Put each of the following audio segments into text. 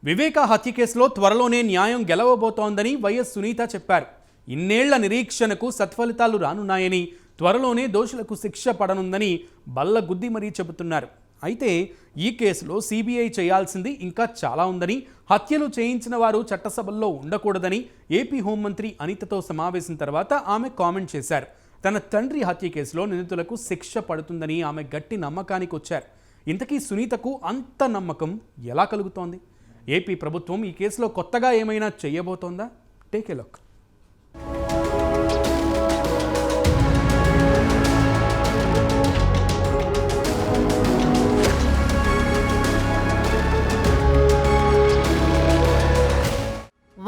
వివేక హత్య కేసులో త్వరలోనే న్యాయం గెలవబోతోందని వైఎస్ సునీత చెప్పారు. ఇన్నేళ్ల నిరీక్షణకు సత్ఫలితాలు రానున్నాయని, త్వరలోనే దోషులకు శిక్ష పడనుందని బల్లగుద్ది మరీ చెబుతున్నారు. అయితే ఈ కేసులో సిబిఐ చేయాల్సింది ఇంకా చాలా ఉందని, హత్యలు చేయించిన వారు చట్టసభల్లో ఉండకూడదని ఏపీ హోంమంత్రి అనితతో సమావేశం తర్వాత ఆమె కామెంట్ చేశారు. తన తండ్రి హత్య కేసులో నిందితులకు శిక్ష పడుతుందని ఆమె గట్టి నమ్మకానికి వచ్చారు. ఇంతకీ సునీతకు అంత నమ్మకం ఎలా కలుగుతోంది? ఏపీ ప్రభుత్వం ఈ కేసులో కొత్తగా ఏమైనా చేయబోతోందా? Take a look.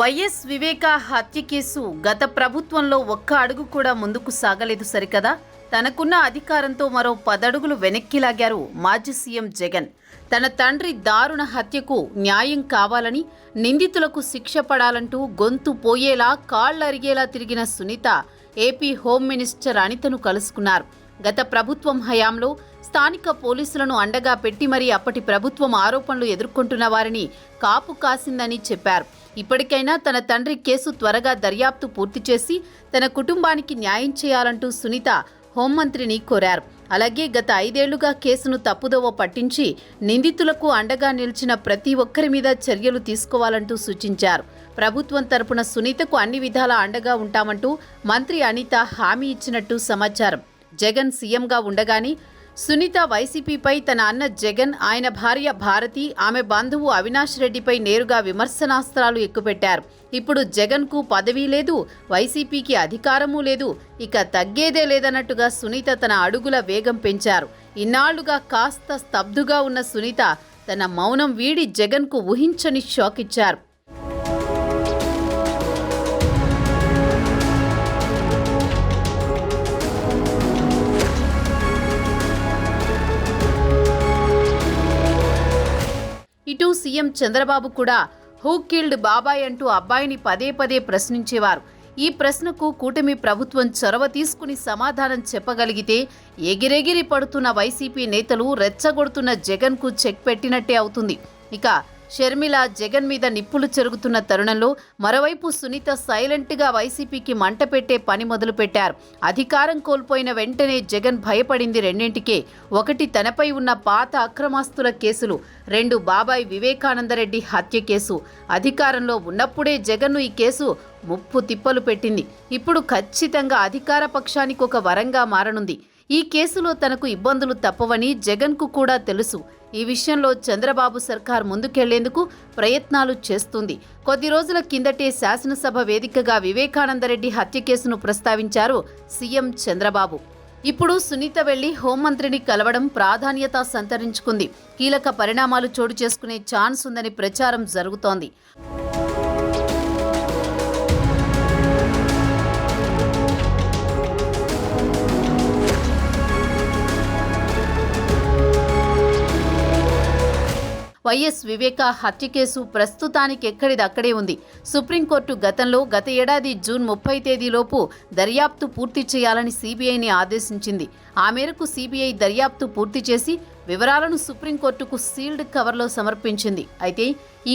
YS Viveka హత్య కేసు గత ప్రభుత్వంలో ఒక్క అడుగు కూడా ముందుకు సాగలేదు సరికదా. తనకున్న అధికారంతో మరో 10 అడుగులు వెనక్కి లాగారు మాజీ సీఎం జగన్. తన తండ్రి దారుణ హత్యకు న్యాయం కావాలని, నిందితులకు శిక్ష పడాలంటూ గొంతు పోయేలా కాళ్లరిగేలా తిరిగిన సునీత ఏపీ హోం మినిస్టర్ అనితను కలుసుకున్నారు. గత ప్రభుత్వం హయాంలో స్థానిక పోలీసులను అండగా పెట్టి మరీ అప్పటి ప్రభుత్వం ఆరోపణలు ఎదుర్కొంటున్న వారిని కాపు కాసిందని చెప్పారు. ఇప్పటికైనా తన తండ్రి కేసు త్వరగా దర్యాప్తు పూర్తి చేసి తన కుటుంబానికి న్యాయం చేయాలంటూ సునీత హోంమంత్రిని కోరారు. అలాగే గత 5 ఏళ్లుగా కేసును తప్పుదోవ పట్టించి నిందితులకు అండగా నిలిచిన ప్రతి ఒక్కరి మీద చర్యలు తీసుకోవాలంటూ సూచించారు. ప్రభుత్వం తరపున సునీతకు అన్ని విధాలా అండగా ఉంటామంటూ మంత్రి అనిత హామీ ఇచ్చినట్టు సమాచారం. జగన్ సీఎంగా ఉండగానే సునీత వైసీపీపై తన అన్న జగన్, ఆయన భార్య భారతి, ఆమె బంధువు అవినాష్ రెడ్డిపై నేరుగా విమర్శనాస్త్రాలు ఎక్కుపెట్టారు. ఇప్పుడు జగన్కు పదవీ లేదు, వైసీపీకి అధికారమూ లేదు, ఇక తగ్గేదే లేదన్నట్టుగా సునీత తన అడుగుల వేగం పెంచారు. ఇన్నాళ్లుగా కాస్త స్తబ్దుగా ఉన్న సునీత తన మౌనం వీడి జగన్కు ఊహించని షాక్ ఇచ్చారు. ఇటు సీఎం చంద్రబాబు కూడా హూ కిల్డ్ బాబాయ్ అంటూ అబ్బాయిని పదే పదే ప్రశ్నించేవారు. ఈ ప్రశ్నకు కూటమి ప్రభుత్వం చొరవ తీసుకుని సమాధానం చెప్పగలిగితే ఎగిరెగిరి పడుతున్న వైసీపీ నేతలు రెచ్చగొడుతున్న జగన్కు చెక్ పెట్టినట్టే అవుతుంది. ఇక షర్మిల జగన్ మీద నిప్పులు చెరుగుతున్న తరుణంలో మరోవైపు సునీత సైలెంట్గా వైసీపీకి మంట పెట్టే పని మొదలుపెట్టారు. అధికారం కోల్పోయిన వెంటనే జగన్ భయపడింది రెండింటికే. ఒకటి తనపై ఉన్న పాత అక్రమాస్తుల కేసులు, 2 బాబాయ్ వివేకానందరెడ్డి హత్య కేసు. అధికారంలో ఉన్నప్పుడే జగన్ను ఈ కేసు ముప్పు తిప్పలు పెట్టింది. ఇప్పుడు ఖచ్చితంగా అధికార పక్షానికి ఒక వరంగా మారనుంది. ఈ కేసులో తనకు ఇబ్బందులు తప్పవని జగన్కు కూడా తెలుసు. ఈ విషయంలో చంద్రబాబు సర్కార్ ముందుకెళ్లేందుకు ప్రయత్నాలు చేస్తుంది. కొద్ది రోజుల కిందటే శాసనసభ వేదికగా వివేకానందరెడ్డి హత్య కేసును ప్రస్తావించారు సీఎం చంద్రబాబు. ఇప్పుడు సునీత వెళ్లి హోంమంత్రిని కలవడం ప్రాధాన్యత సంతరించుకుంది. కీలక పరిణామాలు చోటు చేసుకునే ఛాన్స్ ఉందని ప్రచారం జరుగుతోంది. వైఎస్ వివేక హత్య కేసు ప్రస్తుతానికి ఎక్కడిదక్కడే ఉంది. సుప్రీంకోర్టు గత ఏడాది జూన్ 30 తేదీలోపు దర్యాప్తు పూర్తి చేయాలని సిబిఐని ఆదేశించింది. ఆ మేరకు సిబిఐ దర్యాప్తు పూర్తి చేసి వివరాలను సుప్రీంకోర్టుకు సీల్డ్ కవర్లో సమర్పించింది. అయితే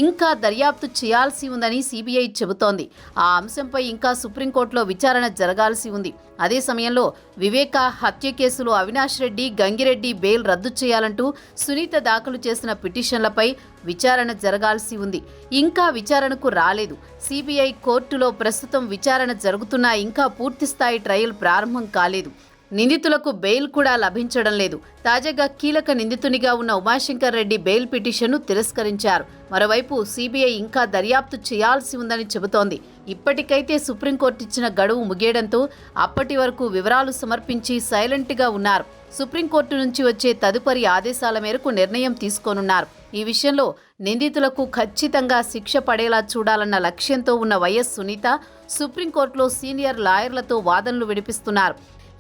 ఇంకా దర్యాప్తు చేయాల్సి ఉందని సిబిఐ చెబుతోంది. ఆ అంశంపై ఇంకా సుప్రీంకోర్టులో విచారణ జరగాల్సి ఉంది. అదే సమయంలో వివేక హత్య కేసులో అవినాష్ రెడ్డి, గంగిరెడ్డి బెయిల్ రద్దు చేయాలంటూ సునీత దాఖలు చేసిన పిటిషన్లపై విచారణ జరగాల్సి ఉంది. ఇంకా విచారణకు రాలేదు. సిబిఐ కోర్టులో ప్రస్తుతం విచారణ జరుగుతున్నా ఇంకా పూర్తిస్థాయి ట్రయల్ ప్రారంభం కాలేదు. నిందితులకు బెయిల్ కూడా లభించడం లేదు. తాజాగా కీలక నిందితునిగా ఉన్న ఉమాశంకర్ రెడ్డి బెయిల్ పిటిషన్ను తిరస్కరించారు. మరోవైపు సిబిఐ ఇంకా దర్యాప్తు చేయాల్సి ఉందని చెబుతోంది. ఇప్పటికైతే సుప్రీంకోర్టు ఇచ్చిన గడువు ముగియడంతో అప్పటి వరకు వివరాలు సమర్పించి సైలెంట్గా ఉన్నారు. సుప్రీంకోర్టు నుంచి వచ్చే తదుపరి ఆదేశాల మేరకు నిర్ణయం తీసుకోనున్నారు. ఈ విషయంలో నిందితులకు ఖచ్చితంగా శిక్ష పడేలా చూడాలన్న లక్ష్యంతో ఉన్న వైఎస్ సునీత సుప్రీంకోర్టులో సీనియర్ లాయర్లతో వాదనలు వినిపిస్తున్నారు.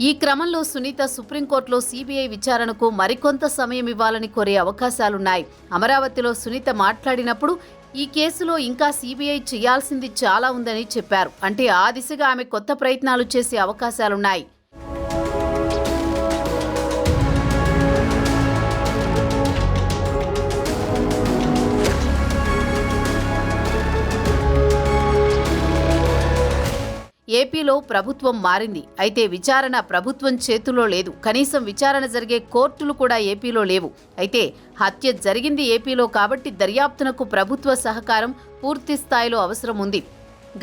ఈ క్రమంలో సునీత సుప్రీంకోర్టులో సిబిఐ విచారణకు మరికొంత సమయం ఇవ్వాలని కోరే అవకాశాలున్నాయి. అమరావతిలో సునీత మాట్లాడినప్పుడు ఈ కేసులో ఇంకా సిబిఐ చేయాల్సింది చాలా ఉందని చెప్పారు. అంటే ఆ దిశగా ఆమె కొత్త ప్రయత్నాలు చేసే అవకాశాలున్నాయి. ఏపీలో ప్రభుత్వం మారింది. అయితే విచారణ ప్రభుత్వం చేతుల్లో లేదు. కనీసం విచారణ జరిగే కోర్టులు కూడా ఏపీలో లేవు. అయితే హత్య జరిగింది ఏపీలో కాబట్టి దర్యాప్తునకు ప్రభుత్వ సహకారం పూర్తి స్థాయిలో అవసరం ఉంది.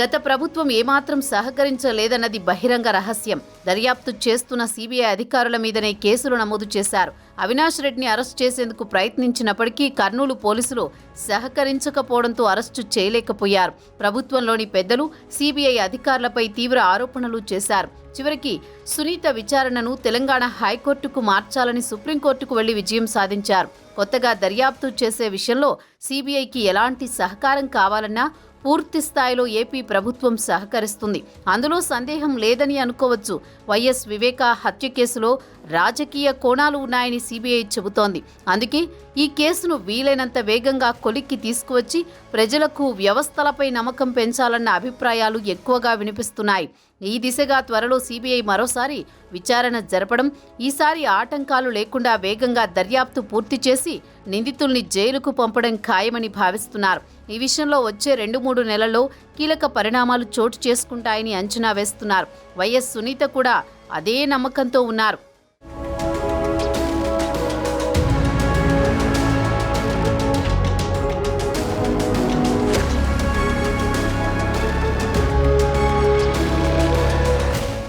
గత ప్రభుత్వం ఏమాత్రం సహకరించలేదన్నది బహిరంగ రహస్యం. దర్యాప్తు చేస్తున్న సిబిఐ అధికారుల మీదనే కేసులు నమోదు చేశారు. అవినాష్ రెడ్డిని అరెస్ట్ చేసేందుకు ప్రయత్నించినప్పటికీ కర్నూలు పోలీసులు సహకరించకపోవడంతో అరెస్టు చేయలేకపోయారు. ప్రభుత్వంలోని పెద్దలు సిబిఐ అధికారులపై తీవ్ర ఆరోపణలు చేశారు. చివరికి సునీత విచారణను తెలంగాణ హైకోర్టుకు మార్చాలని సుప్రీంకోర్టుకు వెళ్లి విజయం సాధించారు. కొత్తగా దర్యాప్తు చేసే విషయంలో సిబిఐకి ఎలాంటి సహకారం కావాలన్నా పూర్తి స్థాయిలో ఏపీ ప్రభుత్వం సహకరిస్తుంది. అందులో సందేహం లేదని అనుకోవచ్చు. వైఎస్ వివేక హత్య కేసులో రాజకీయ కోణాలు ఉన్నాయని సిబిఐ చెబుతోంది. అందుకే ఈ కేసును వీలైనంత వేగంగా కొలిక్కి తీసుకువచ్చి ప్రజలకు వ్యవస్థలపై నమ్మకం పెంచాలన్న అభిప్రాయాలు ఎక్కువగా వినిపిస్తున్నాయి. ఈ దిశగా త్వరలో సిబిఐ మరోసారి విచారణ జరపడం, ఈసారి ఆటంకాలు లేకుండా వేగంగా దర్యాప్తు పూర్తి చేసి నిందితుల్ని జైలుకు పంపడం ఖాయమని భావిస్తున్నారు. ఈ విషయంలో వచ్చే 2-3 నెలల్లో కీలక పరిణామాలు చోటు చేసుకుంటాయని అంచనా వేస్తున్నారు. వైఎస్ సునీత కూడా అదే నమ్మకంతో ఉన్నారు.